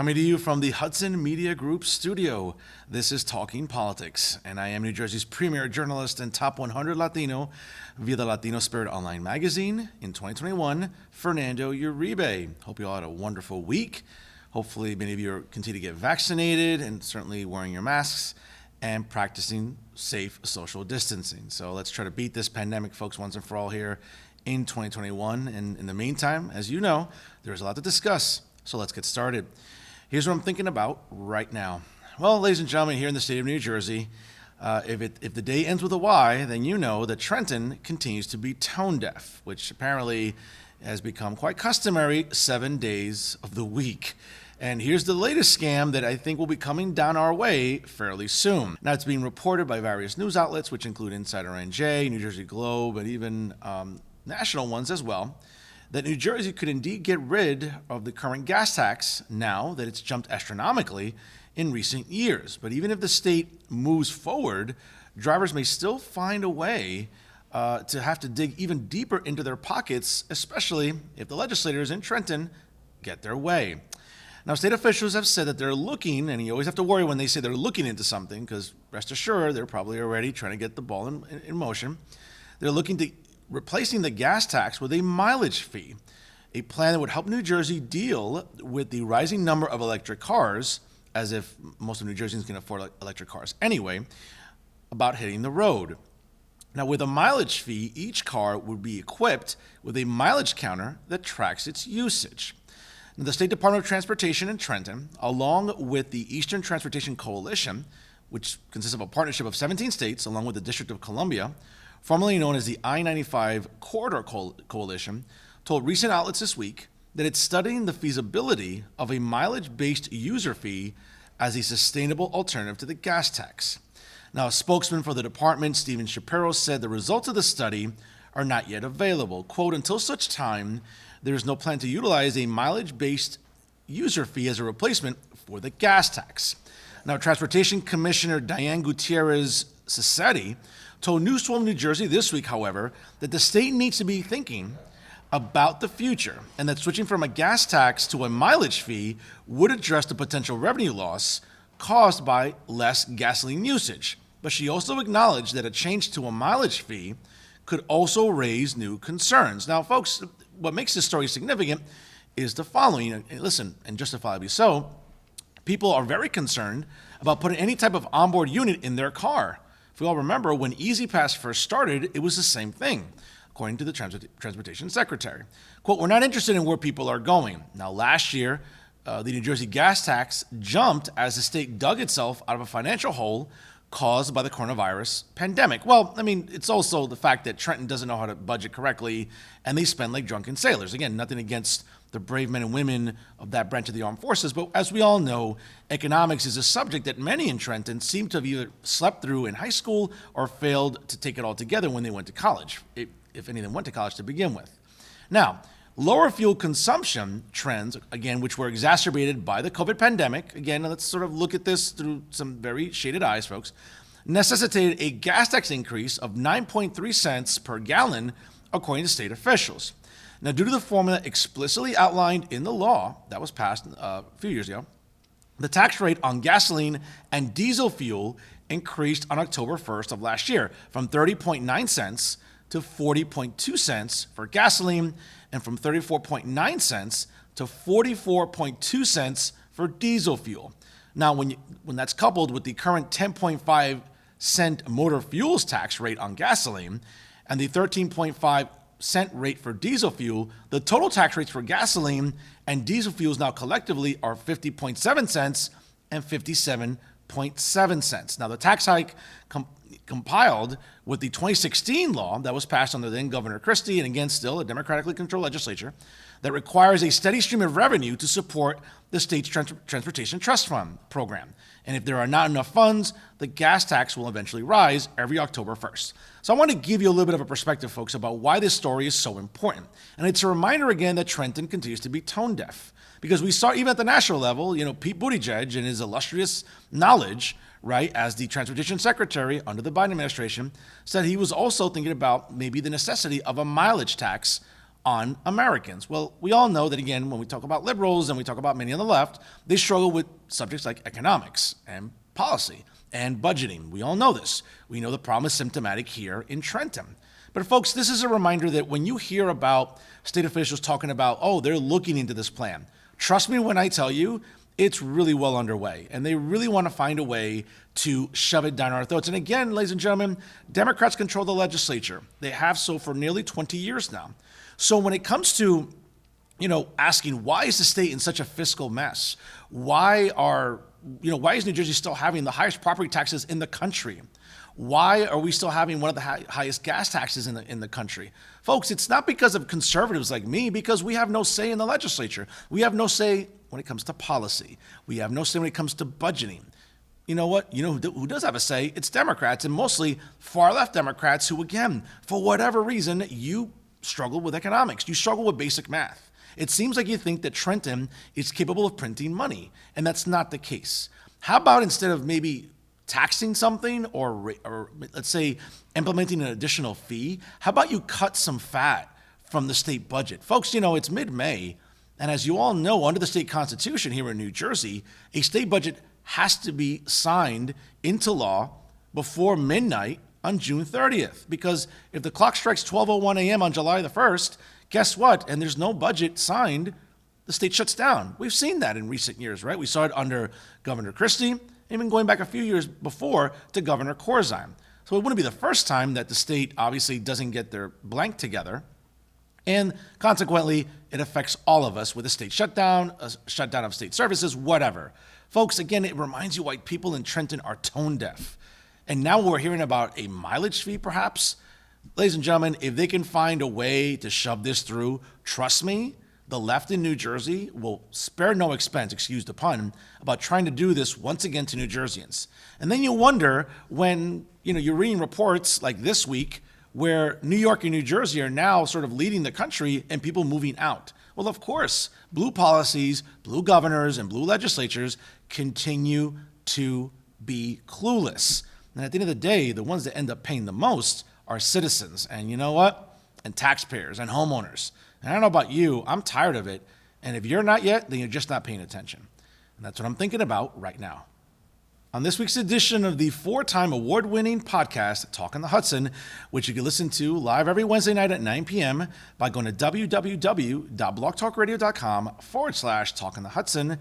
Coming to you from the Hudson Media Group studio, this is Talking Politics, and I am New Jersey's premier journalist and top 100 Latino via the Latino Spirit Online magazine. In 2021, Fernando Uribe. Hope you all had a wonderful week. Hopefully many of you are continue to get vaccinated and certainly wearing your masks and practicing safe social distancing. So let's try to beat this pandemic, folks, once and for all here in 2021. And in the meantime, as you know, there's a lot to discuss. So let's get started. Here's what I'm thinking about right now. Well, ladies and gentlemen, here in the state of New Jersey, if the day ends with a Y, then you know that Trenton continues to be tone deaf, which apparently has become quite customary 7 days of the week. And here's the latest scam that I think will be coming down our way fairly soon. Now, it's being reported by various news outlets, which include Insider NJ, New Jersey Globe, and even national ones as well, that New Jersey could indeed get rid of the current gas tax now that it's jumped astronomically in recent years. But even if the state moves forward, drivers may still find a way to have to dig even deeper into their pockets, especially if the legislators in Trenton get their way. Now, state officials have said that they're looking, and you always have to worry when they say they're looking into something, because rest assured, they're probably already trying to get the ball in motion. They're looking to replacing the gas tax with a mileage fee, a plan that would help New Jersey deal with the rising number of electric cars, as if most of New Jerseyans can afford electric cars anyway, about hitting the road. Now, with a mileage fee, each car would be equipped with a mileage counter that tracks its usage. Now, the State Department of Transportation in Trenton, along with the Eastern Transportation Coalition, which consists of a partnership of 17 states, along with the District of Columbia, formerly known as the I-95 Corridor Coalition, told recent outlets this week that it's studying the feasibility of a mileage-based user fee as a sustainable alternative to the gas tax. Now, a spokesman for the department, Stephen Shapiro, said the results of the study are not yet available. Quote, until such time, there is no plan to utilize a mileage-based user fee as a replacement for the gas tax. Now, Transportation Commissioner Diane Gutierrez Sassetti told Newsroom New Jersey this week, however, that the state needs to be thinking about the future and that switching from a gas tax to a mileage fee would address the potential revenue loss caused by less gasoline usage. But she also acknowledged that a change to a mileage fee could also raise new concerns. Now, folks, what makes this story significant is the following. And listen, and justifiably so, people are very concerned about putting any type of onboard unit in their car. If we all remember, when E-ZPass first started, it was the same thing, according to the Transportation Secretary. Quote, we're not interested in where people are going. Now, last year, the New Jersey gas tax jumped as the state dug itself out of a financial hole caused by the coronavirus pandemic. Well, I mean, it's also the fact that Trenton doesn't know how to budget correctly, and they spend like drunken sailors. Again, nothing against the brave men and women of that branch of the armed forces, but as we all know, economics is a subject that many in Trenton seem to have either slept through in high school or failed to take it all together when they went to college, if any of them went to college to begin with. Now, lower fuel consumption trends, again, which were exacerbated by the COVID pandemic, again, let's sort of look at this through some very shaded eyes, folks, necessitated a gas tax increase of 9.3 cents per gallon, according to state officials. Now, due to the formula explicitly outlined in the law that was passed a few years ago, the tax rate on gasoline and diesel fuel increased on October 1st of last year from 30.9 cents to 40.2 cents for gasoline and from 34.9 cents to 44.2 cents for diesel fuel. Now, when that's coupled with the current 10.5 cent motor fuels tax rate on gasoline and the 13.5 cent rate for diesel fuel, the total tax rates for gasoline and diesel fuels now collectively are 50.7 cents and 57.7 cents. Now, the tax hike compiled with the 2016 law that was passed under then Governor Christie, and again, still a democratically controlled legislature, that requires a steady stream of revenue to support the state's Transportation Trust Fund program. And if there are not enough funds, the gas tax will eventually rise every October 1st. So I want to give you a little bit of a perspective, folks, about why this story is so important. And it's a reminder again that Trenton continues to be tone deaf. Because we saw even at the national level, Pete Buttigieg and his illustrious knowledge, right, as the transportation secretary under the Biden administration, said he was also thinking about maybe the necessity of a mileage tax on Americans. Well, we all know that, again, when we talk about liberals and we talk about many on the left, they struggle with subjects like economics and policy and budgeting. We all know this. We know the problem is symptomatic here in Trenton. But folks, this is a reminder that when you hear about state officials talking about, oh, they're looking into this plan, trust me when I tell you, it's really well underway. And they really want to find a way to shove it down our throats. And again, ladies and gentlemen, Democrats control the legislature. They have so for nearly 20 years now. So when it comes to, asking why is the state in such a fiscal mess? Why is New Jersey still having the highest property taxes in the country? Why are we still having one of the highest gas taxes in the country? Folks, it's not because of conservatives like me, because we have no say in the legislature. We have no say when it comes to policy. We have no say when it comes to budgeting. You know what? Who does have a say? It's Democrats, and mostly far-left Democrats who, again, for whatever reason, you struggle with economics. You struggle with basic math. It seems like you think that Trenton is capable of printing money, and that's not the case. How about instead of maybe taxing something or let's say implementing an additional fee, how about you cut some fat from the state budget? Folks, it's mid-May, and as you all know, under the state constitution here in New Jersey, a state budget has to be signed into law before midnight on June 30th, because if the clock strikes 12:01 a.m. on July the 1st, guess what? And there's no budget signed, the state shuts down. We've seen that in recent years, right? We saw it under Governor Christie, even going back a few years before to Governor Corzine. So it wouldn't be the first time that the state obviously doesn't get their blank together. And consequently, it affects all of us with a state shutdown, a shutdown of state services, whatever. Folks, again, it reminds you why people in Trenton are tone deaf. And now we're hearing about a mileage fee, perhaps. Ladies and gentlemen, if they can find a way to shove this through, trust me, the left in New Jersey will spare no expense, excuse the pun, about trying to do this once again to New Jerseyans. And then you wonder when, you're reading reports like this week where New York and New Jersey are now sort of leading the country and people moving out. Well, of course, blue policies, blue governors, and blue legislatures continue to be clueless. And at the end of the day, the ones that end up paying the most are citizens. And you know what? And taxpayers and homeowners. And I don't know about you, I'm tired of it. And if you're not yet, then you're just not paying attention. And that's what I'm thinking about right now. On this week's edition of the 4-time award-winning podcast, Talking the Hudson, which you can listen to live every Wednesday night at 9 p.m. by going to www.blogtalkradio.com/Talking the Hudson,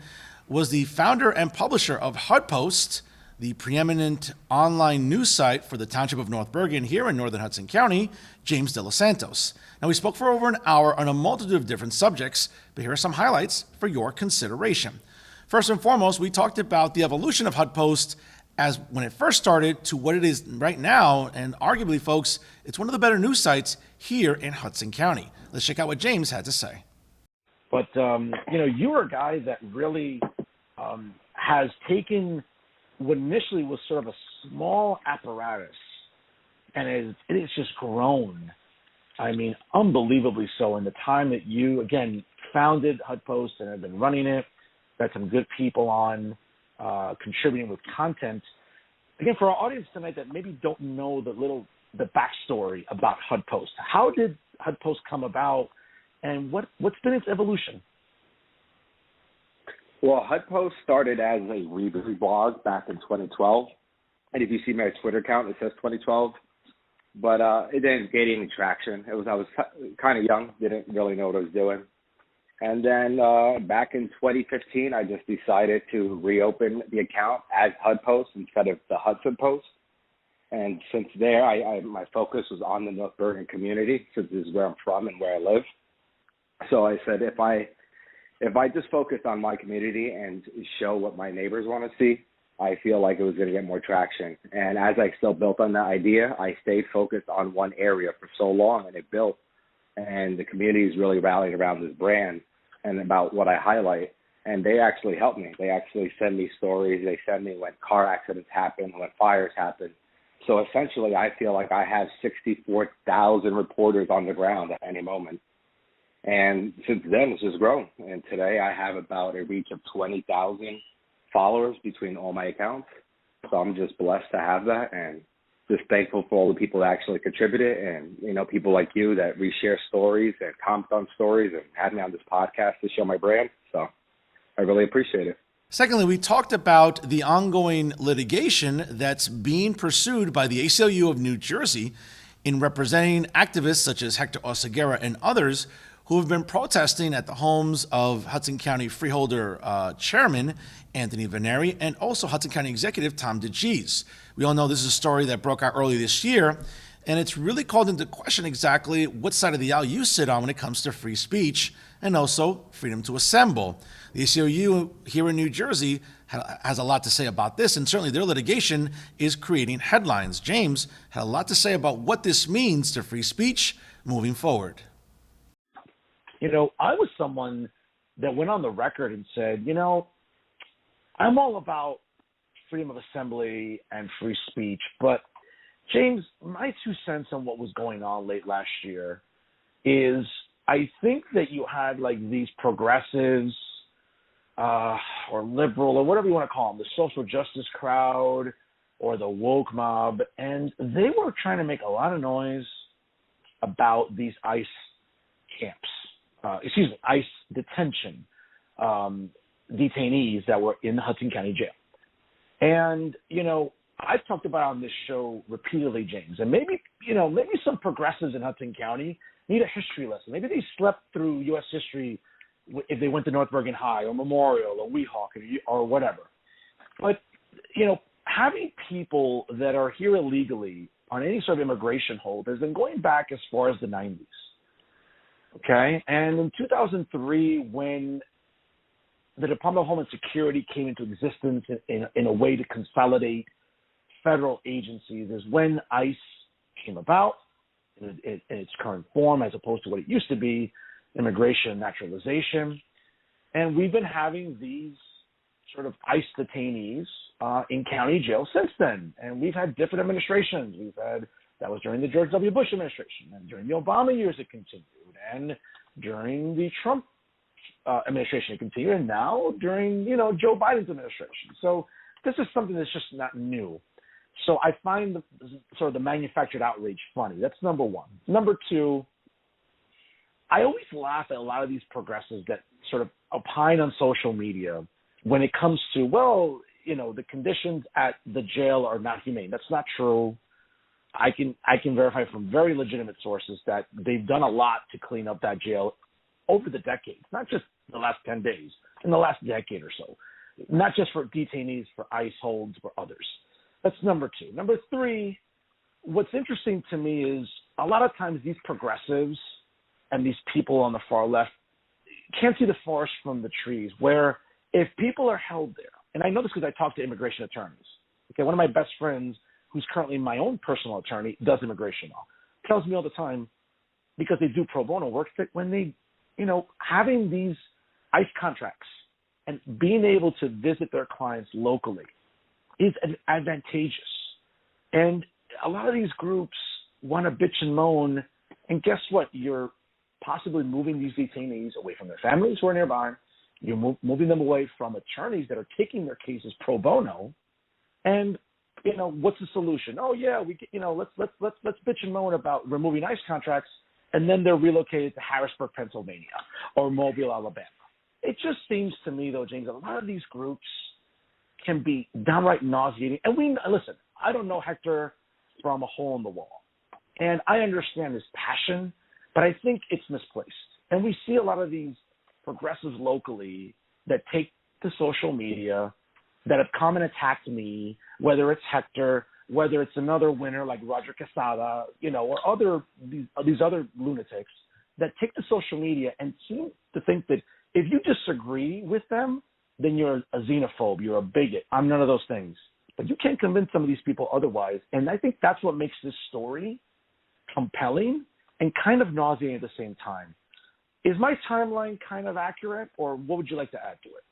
was the founder and publisher of Hudpost, the preeminent online news site for the Township of North Bergen here in northern Hudson County, James de los Santos. Now, we spoke for over an hour on a multitude of different subjects, but here are some highlights for your consideration. First and foremost, we talked about the evolution of Hudpost as when it first started to what it is right now, and arguably, folks, it's one of the better news sites here in Hudson County. Let's check out what James had to say. But, you're a guy that really has taken what initially was sort of a small apparatus, and it's just grown. I mean, unbelievably so. In the time that you, again, founded Hudpost and have been running it, got some good people on, contributing with content. Again, for our audience tonight that maybe don't know the backstory about Hudpost, how did Hudpost come about, and what's been its evolution? Well, Hudpost started as a review blog back in 2012. And if you see my Twitter account, it says 2012. But it didn't get any traction. I was kind of young, didn't really know what I was doing. And then back in 2015, I just decided to reopen the account as Hudpost instead of the Hudson Post. And since there, my focus was on the North Bergen community, since this is where I'm from and where I live. So I said, if I just focused on my community and show what my neighbors want to see, I feel like it was going to get more traction. And as I still built on that idea, I stayed focused on one area for so long, and it built. And the community is really rallying around this brand and about what I highlight. And they actually help me. They actually send me stories. They send me when car accidents happen, when fires happen. So essentially, I feel like I have 64,000 reporters on the ground at any moment. And since then, it's just grown. And today, I have about a reach of 20,000 followers between all my accounts. So I'm just blessed to have that. And just thankful for all the people that actually contributed, and people like you that reshare stories and comment on stories and had me on this podcast to show my brand. So I really appreciate it. Secondly, we talked about the ongoing litigation that's being pursued by the ACLU of New Jersey in representing activists such as Hector Oseguera and others who have been protesting at the homes of Hudson County Freeholder Chairman Anthony Veneri and also Hudson County Executive Tom DeGise. We all know this is a story that broke out early this year, and it's really called into question exactly what side of the aisle you sit on when it comes to free speech and also freedom to assemble. The ACLU here in New Jersey has a lot to say about this, and certainly their litigation is creating headlines. James had a lot to say about what this means to free speech moving forward. I was someone that went on the record and said, I'm all about freedom of assembly and free speech, but James, my 2 cents on what was going on late last year is I think that you had like these progressives or liberal or whatever you want to call them, the social justice crowd or the woke mob, and they were trying to make a lot of noise about these ICE camps. ICE detention detainees that were in the Hudson County Jail. And, I've talked about on this show repeatedly, James, and maybe some progressives in Hudson County need a history lesson. Maybe they slept through U.S. history if they went to North Bergen High or Memorial or Weehawk or whatever. But, having people that are here illegally on any sort of immigration hold has been going back as far as the 90s. Okay, and in 2003, when the Department of Homeland Security came into existence in a way to consolidate federal agencies, is when ICE came about in its current form, as opposed to what it used to be, immigration and naturalization. And we've been having these sort of ICE detainees in county jail since then. And we've had different administrations. That was during the George W. Bush administration, and during the Obama years it continued, and during the Trump administration it continued, and now during, Joe Biden's administration. So this is something that's just not new. So I find the manufactured outrage funny. That's number one. Number two, I always laugh at a lot of these progressives that sort of opine on social media when it comes to, the conditions at the jail are not humane. That's not true. I can verify from very legitimate sources that they've done a lot to clean up that jail over the decades, not just the last 10 days, in the last decade or so, not just for detainees, for ICE holds, for others. That's number two. Number three, what's interesting to me is a lot of times these progressives and these people on the far left can't see the forest from the trees, where if people are held there, and I know this because I talk to immigration attorneys. Okay, one of my best friends, who's currently my own personal attorney, does immigration law, tells me all the time, because they do pro bono work, that when they, having these ICE contracts and being able to visit their clients locally is advantageous. And a lot of these groups want to bitch and moan, and guess what? You're possibly moving these detainees away from their families who are nearby. You're moving them away from attorneys that are taking their cases pro bono. And what's the solution? Oh yeah, let's bitch and moan about removing ICE contracts, and then they're relocated to Harrisburg, Pennsylvania, or Mobile, Alabama. It just seems to me, though, James, a lot of these groups can be downright nauseating. And listen, I don't know Hector from a hole in the wall, and I understand his passion, but I think it's misplaced. And we see a lot of these progressives locally that take to social media, that have come and attacked me, whether it's Hector, whether it's another winner like Roger Quesada, or these other lunatics that take to social media and seem to think that if you disagree with them, then you're a xenophobe, you're a bigot. I'm none of those things. But you can't convince some of these people otherwise. And I think that's what makes this story compelling and kind of nauseating at the same time. Is my timeline kind of accurate, or what would you like to add to it?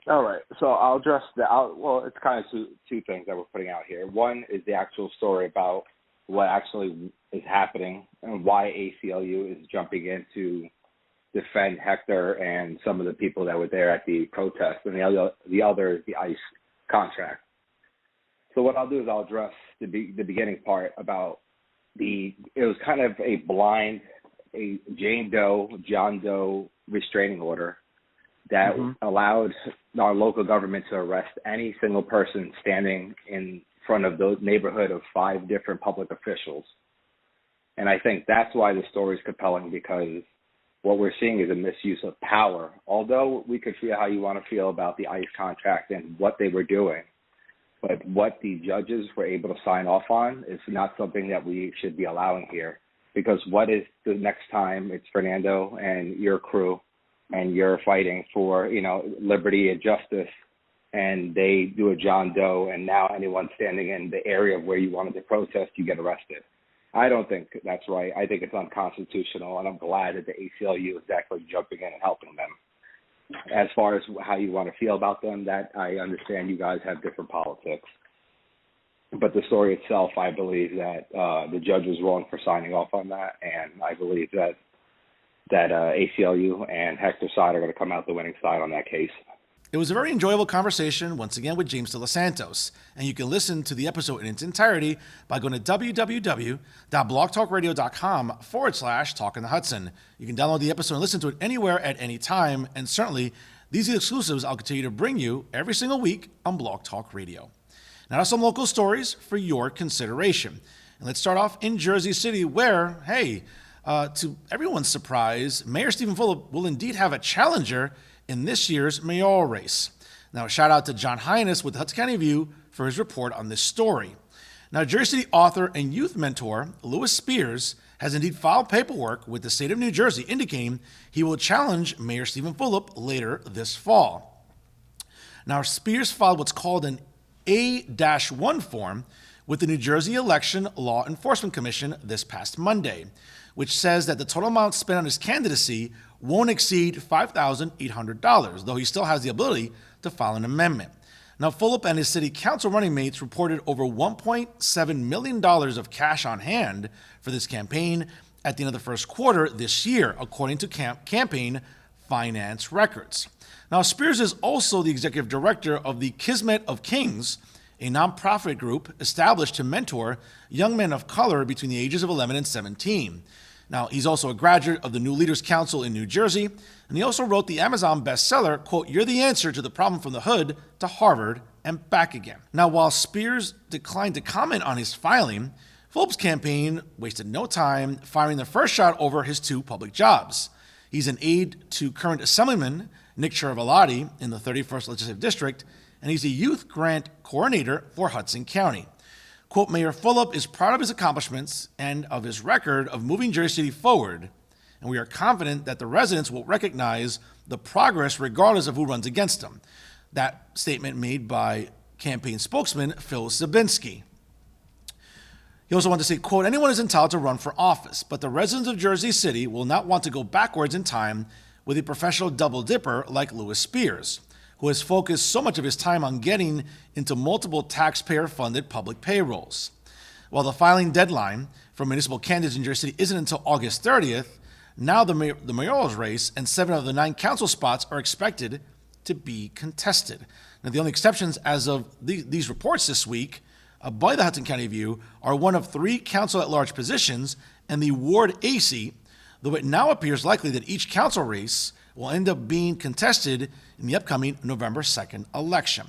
All right, so I'll address it's kind of two things that we're putting out here. One is the actual story about what actually is happening and why ACLU is jumping in to defend Hector and some of the people that were there at the protest, and the other is the ICE contract. So what I'll do is I'll address the beginning part about it was kind of a Jane Doe, John Doe restraining order that allowed our local government to arrest any single person standing in front of the neighborhood of 5 different public officials. And I think that's why the story is compelling, because what we're seeing is a misuse of power. Although we could feel how you want to feel about the ICE contract and what they were doing, but what the judges were able to sign off on is not something that we should be allowing here. Because what is the next time it's Fernando and your crew and you're fighting for, liberty and justice, and they do a John Doe, and now anyone standing in the area where you wanted to protest, you get arrested? I don't think that's right. I think it's unconstitutional, and I'm glad that the ACLU is actually jumping in and helping them. As far as how you want to feel about them, that I understand you guys have different politics. But the story itself, I believe that the judge was wrong for signing off on that, and I believe that ACLU and Hector's side are going to come out the winning side on that case. It was a very enjoyable conversation, once again, with James de los Santos. And you can listen to the episode in its entirety by going to www.blogtalkradio.com/Talking to Hudson. You can download the episode and listen to it anywhere at any time. And certainly, these are the exclusives I'll continue to bring you every single week on Blog Talk Radio. Now, some local stories for your consideration. And let's start off in Jersey City, where, to everyone's surprise, Mayor Stephen Fulop will indeed have a challenger in this year's mayoral race. Now, a shout out to John Highness with the Hudson County View for his report on this story. Now, Jersey City author and youth mentor Lewis Spears has indeed filed paperwork with the state of New Jersey indicating he will challenge Mayor Stephen Fulop later this fall. Now, Spears filed what's called an A-1 form with the New Jersey Election Law Enforcement Commission this past Monday, which says that the total amount spent on his candidacy won't exceed $5,800, though he still has the ability to file an amendment. Now, Fulop and his city council running mates reported over $1.7 million of cash on hand for this campaign at the end of the first quarter this year, according to campaign finance records. Now, Spears is also the executive director of the Kismet of Kings, a nonprofit group established to mentor young men of color between the ages of 11 and 17. Now, he's also a graduate of the New Leaders Council in New Jersey, and he also wrote the Amazon bestseller, quote, "You're the answer to the problem from the hood to Harvard and back again." Now, while Spears declined to comment on his filing, Fulop's campaign wasted no time firing the first shot over his 2 public jobs. He's an aide to current Assemblyman Nick Chiravalati in the 31st Legislative District, and he's a youth grant coordinator for Hudson County. Quote, "Mayor Fulop is proud of his accomplishments and of his record of moving Jersey City forward, and we are confident that the residents will recognize the progress regardless of who runs against them." That statement made by campaign spokesman Phil Zabinski. He also wanted to say, quote, "Anyone is entitled to run for office, but the residents of Jersey City will not want to go backwards in time with a professional double dipper like Lewis Spears, who has focused so much of his time on getting into multiple taxpayer-funded public payrolls." While the filing deadline for municipal candidates in Jersey City isn't until August 30th, now the mayoral race and 7 of the 9 council spots are expected to be contested. Now, the only exceptions as of these reports this week by the Hudson County View are one of 3 council-at-large positions and the Ward A seat, though it now appears likely that each council race will end up being contested in the upcoming November 2nd election.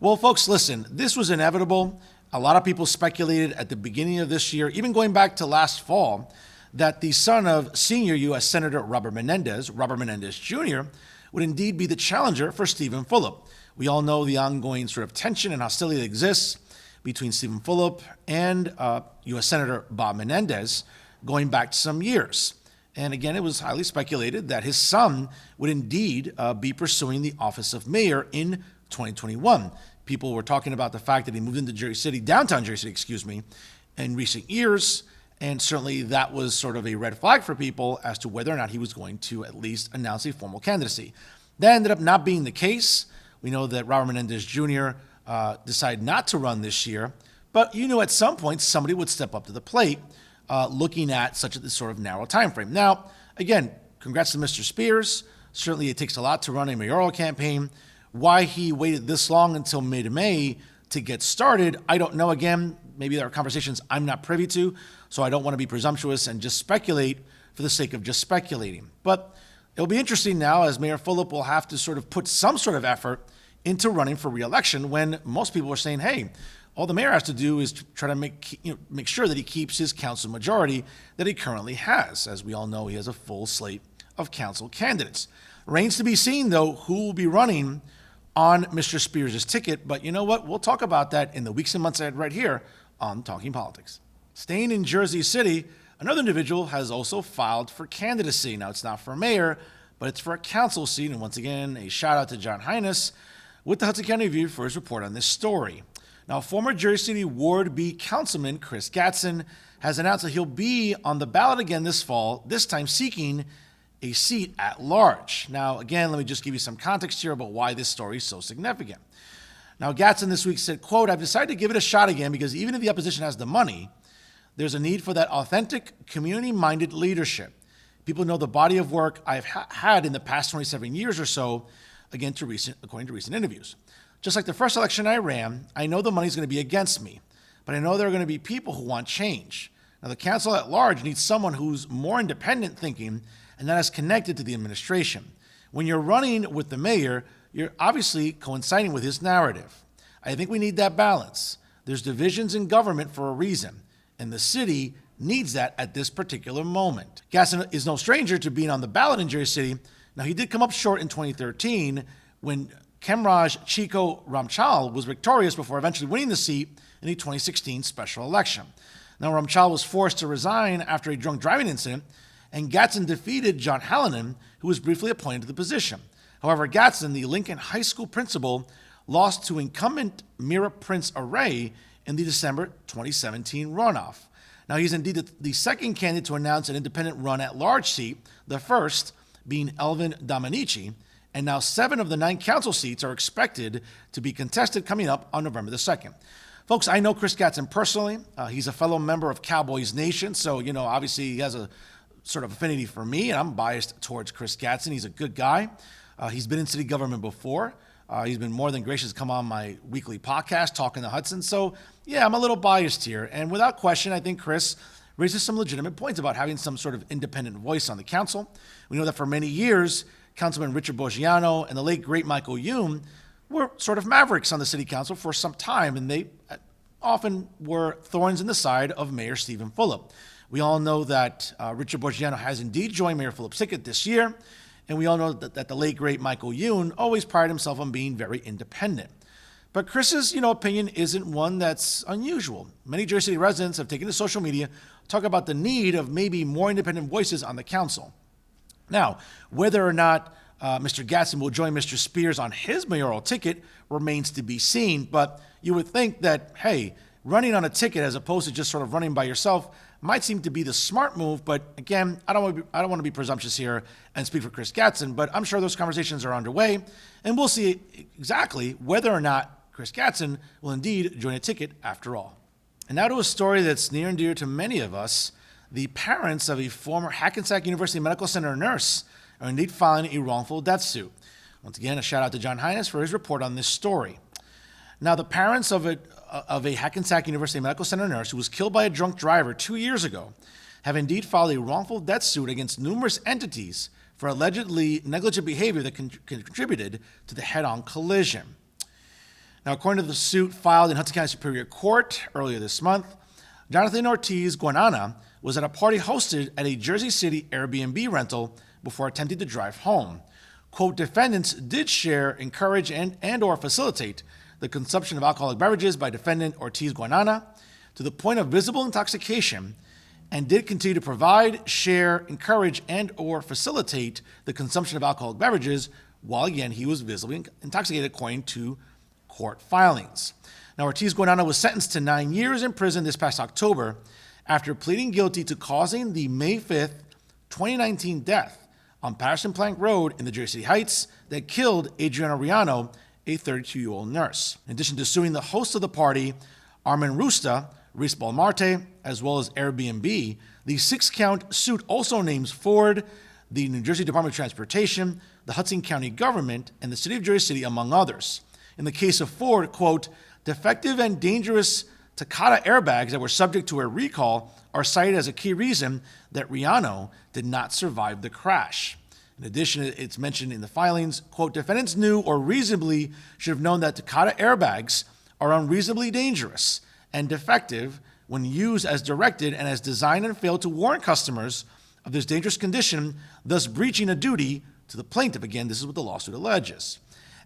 Well, folks, listen, this was inevitable. A lot of people speculated at the beginning of this year, even going back to last fall, that the son of senior U.S. Senator Robert Menendez Jr., would indeed be the challenger for Stephen Fulop. We all know the ongoing sort of tension and hostility that exists between Stephen Fulop and U.S. Senator Bob Menendez going back to some years. And again, it was highly speculated that his son would indeed be pursuing the office of mayor in 2021. People were talking about the fact that he moved into downtown Jersey City, in recent years. And certainly that was sort of a red flag for people as to whether or not he was going to at least announce a formal candidacy. That ended up not being the case. We know that Robert Menendez Jr. Decided not to run this year. But at some point somebody would step up to the plate looking at such a sort of narrow time frame. Now, again, congrats to Mr. Spears. Certainly it takes a lot to run a mayoral campaign. Why he waited this long until mid-May to get started, I don't know. Again, maybe there are conversations I'm not privy to, so I don't want to be presumptuous and just speculate for the sake of just speculating. But it'll be interesting now as Mayor Fulop will have to sort of put some sort of effort into running for re-election when most people are saying, hey, all the mayor has to do is try to make sure that he keeps his council majority that he currently has. As we all know, he has a full slate of council candidates. Remains to be seen, though, who will be running on Mr. Spears' ticket. But you know what? We'll talk about that in the weeks and months ahead right here on Talking Politics. Staying in Jersey City, another individual has also filed for candidacy. Now, it's not for mayor, but it's for a council seat. And once again, a shout out to John Hines with the Hudson County Review for his report on this story. Now, former Jersey City Ward B councilman Chris Gatson has announced that he'll be on the ballot again this fall, this time seeking a seat at large. Now, again, let me just give you some context here about why this story is so significant. Now, Gatson this week said, quote, I've decided to give it a shot again because even if the opposition has the money, there's a need for that authentic, community-minded leadership. People know the body of work I've had in the past 27 years or so, according to recent interviews. Just like the first election I ran, I know the money's going to be against me, but I know there are going to be people who want change. Now, the council at large needs someone who's more independent thinking and not as connected to the administration. When you're running with the mayor, you're obviously coinciding with his narrative. I think we need that balance. There's divisions in government for a reason, and the city needs that at this particular moment. Gatson is no stranger to being on the ballot in Jersey City. Now, he did come up short in 2013 when Kemraj Chico Ramchal was victorious before eventually winning the seat in the 2016 special election. Now, Ramchal was forced to resign after a drunk driving incident, and Gatson defeated John Hallinan, who was briefly appointed to the position. However, Gatson, the Lincoln High School principal, lost to incumbent Mira Prince Array in the December 2017 runoff. Now, he's indeed the second candidate to announce an independent run-at-large seat, the first being Elvin Dominici, and now 7 of the 9 council seats are expected to be contested coming up on November the 2nd. Folks, I know Chris Gatson personally. He's a fellow member of Cowboys Nation, so, obviously he has a sort of affinity for me, and I'm biased towards Chris Gatson. He's a good guy. He's been in city government before. He's been more than gracious to come on my weekly podcast, Talking to Hudson. So, yeah, I'm a little biased here. And without question, I think Chris raises some legitimate points about having some sort of independent voice on the council. We know that for many years, Councilman Richard Boggiano and the late, great Michael Youm were sort of mavericks on the city council for some time, and they often were thorns in the side of Mayor Stephen Fulop. We all know that Richard Boggiano has indeed joined Mayor Fulop's ticket this year, and we all know that the late, great Michael Youm always prided himself on being very independent. But Chris's, opinion isn't one that's unusual. Many Jersey City residents have taken to social media to talk about the need of maybe more independent voices on the council. Now, whether or not Mr. Gatson will join Mr. Spears on his mayoral ticket remains to be seen, but you would think that, hey, running on a ticket as opposed to just sort of running by yourself might seem to be the smart move. But again, I don't want to be presumptuous here and speak for Chris Gatson, but I'm sure those conversations are underway, and we'll see exactly whether or not Chris Gatson will indeed join a ticket after all. And now to a story that's near and dear to many of us. The parents of a former Hackensack University Medical Center nurse are indeed filing a wrongful death suit. Once again, a shout out to John Hines for his report on this story. Now, the parents of a Hackensack University Medical Center nurse who was killed by a drunk driver 2 years ago have indeed filed a wrongful death suit against numerous entities for allegedly negligent behavior that contributed to the head-on collision. Now, according to the suit filed in Hudson County Superior Court earlier this month, Jonathan Ortiz Guanana was at a party hosted at a Jersey City Airbnb rental before attempting to drive home. Quote, defendants did share, encourage, and or facilitate the consumption of alcoholic beverages by defendant Ortiz Guanana to the point of visible intoxication, and did continue to provide, share, encourage, and or facilitate the consumption of alcoholic beverages while, again, he was visibly intoxicated according to court filings. Now, Ortiz Guanana was sentenced to 9 years in prison this past October after pleading guilty to causing the May 5th, 2019 death on Patterson Plank Road in the Jersey City Heights that killed Adriana Riano, a 32-year-old nurse. In addition to suing the host of the party, Armin Rusta, Reese Balmarte, as well as Airbnb, the 6-count suit also names Ford, the New Jersey Department of Transportation, the Hudson County government, and the city of Jersey City, among others. In the case of Ford, quote, defective and dangerous Takata airbags that were subject to a recall are cited as a key reason that Riano did not survive the crash. In addition, it's mentioned in the filings, quote, defendants knew or reasonably should have known that Takata airbags are unreasonably dangerous and defective when used as directed and as designed and failed to warn customers of this dangerous condition, thus breaching a duty to the plaintiff. Again, this is what the lawsuit alleges.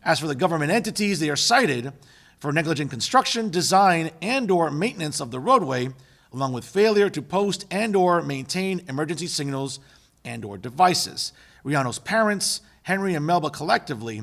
As for the government entities, they are cited for negligent construction, design, and or maintenance of the roadway, along with failure to post and or maintain emergency signals and or devices. Riano's parents, Henry and Melba collectively,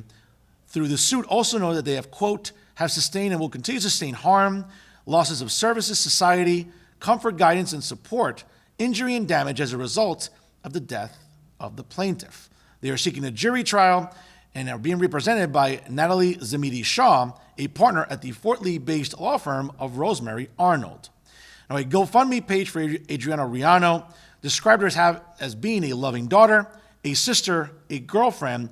through the suit also know that they have, quote, have sustained and will continue to sustain harm, losses of services, society, comfort, guidance, and support, injury, and damage as a result of the death of the plaintiff. They are seeking a jury trial and are being represented by Natalie Zamidi Shaw, a partner at the Fort Lee-based law firm of Rosemary Arnold. Now, a GoFundMe page for Adriana Riano described her as being a loving daughter, a sister, a girlfriend,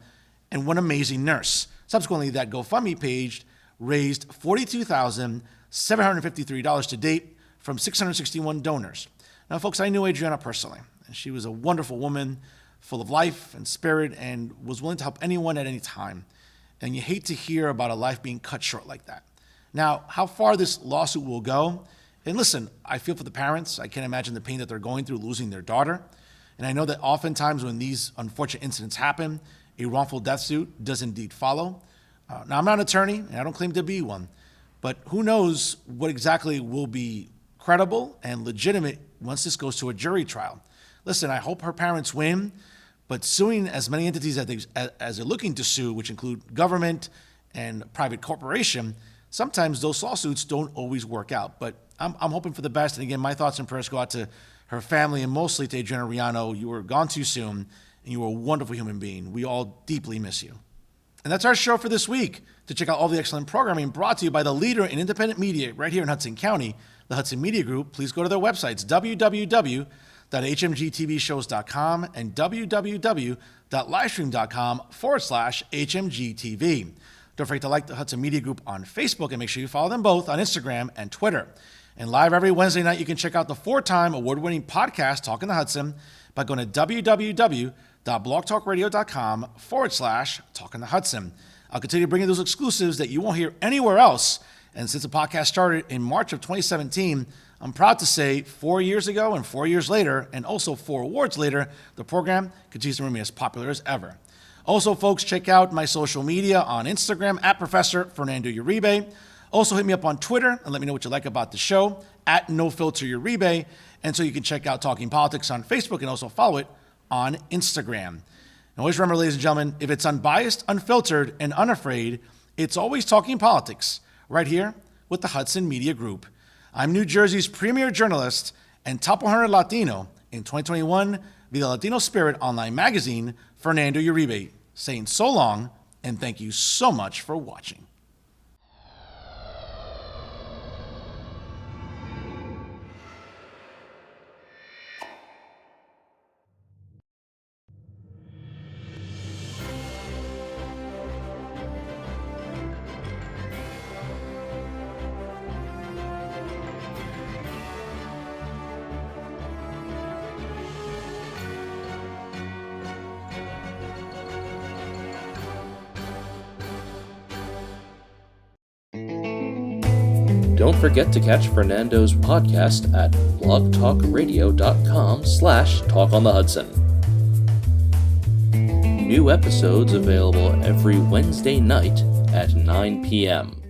and one amazing nurse. Subsequently, that GoFundMe page raised $42,753 to date from 661 donors. Now, folks, I knew Adriana personally, and she was a wonderful woman, full of life and spirit, and was willing to help anyone at any time. And you hate to hear about a life being cut short like that. Now, how far this lawsuit will go, and listen, I feel for the parents. I can't imagine the pain that they're going through losing their daughter. And I know that oftentimes when these unfortunate incidents happen, a wrongful death suit does indeed follow. Now, I'm not an attorney, and I don't claim to be one, but who knows what exactly will be credible and legitimate once this goes to a jury trial. Listen, I hope her parents win, but suing as many entities as they're looking to sue, which include government and private corporation, sometimes those lawsuits don't always work out. But I'm hoping for the best. And again, my thoughts and prayers go out to her family and mostly to Adriana Riano. You were gone too soon, and you were a wonderful human being. We all deeply miss you. And that's our show for this week. To check out all the excellent programming brought to you by the leader in independent media right here in Hudson County, the Hudson Media Group, please go to their websites, www.hmgtvshows.com and www.livestream.com/HMGTV. Don't forget to like the Hudson Media Group on Facebook and make sure you follow them both on Instagram and Twitter. And live every Wednesday night, you can check out the 4-time award-winning podcast, Talking the Hudson, by going to www.blogtalkradio.com/Talking the Hudson. I'll continue bringing those exclusives that you won't hear anywhere else. And since the podcast started in March of 2017, I'm proud to say 4 years ago and 4 years later, and also 4 awards later, the program continues to remain as popular as ever. Also, folks, check out my social media on Instagram at Professor Fernando Uribe. Also, hit me up on Twitter and let me know what you like about the show at NoFilterUribe. And so you can check out Talking Politics on Facebook and also follow it on Instagram. Now, always remember, ladies and gentlemen, if it's unbiased, unfiltered, and unafraid, it's always Talking Politics right here with the Hudson Media Group. I'm New Jersey's premier journalist and top 100 Latino in 2021 via the Latino Spirit online magazine, Fernando Uribe, saying so long and thank you so much for watching. Don't forget to catch Fernando's podcast at blogtalkradio.com/talkonthehudson. New episodes available every Wednesday night at 9 p.m.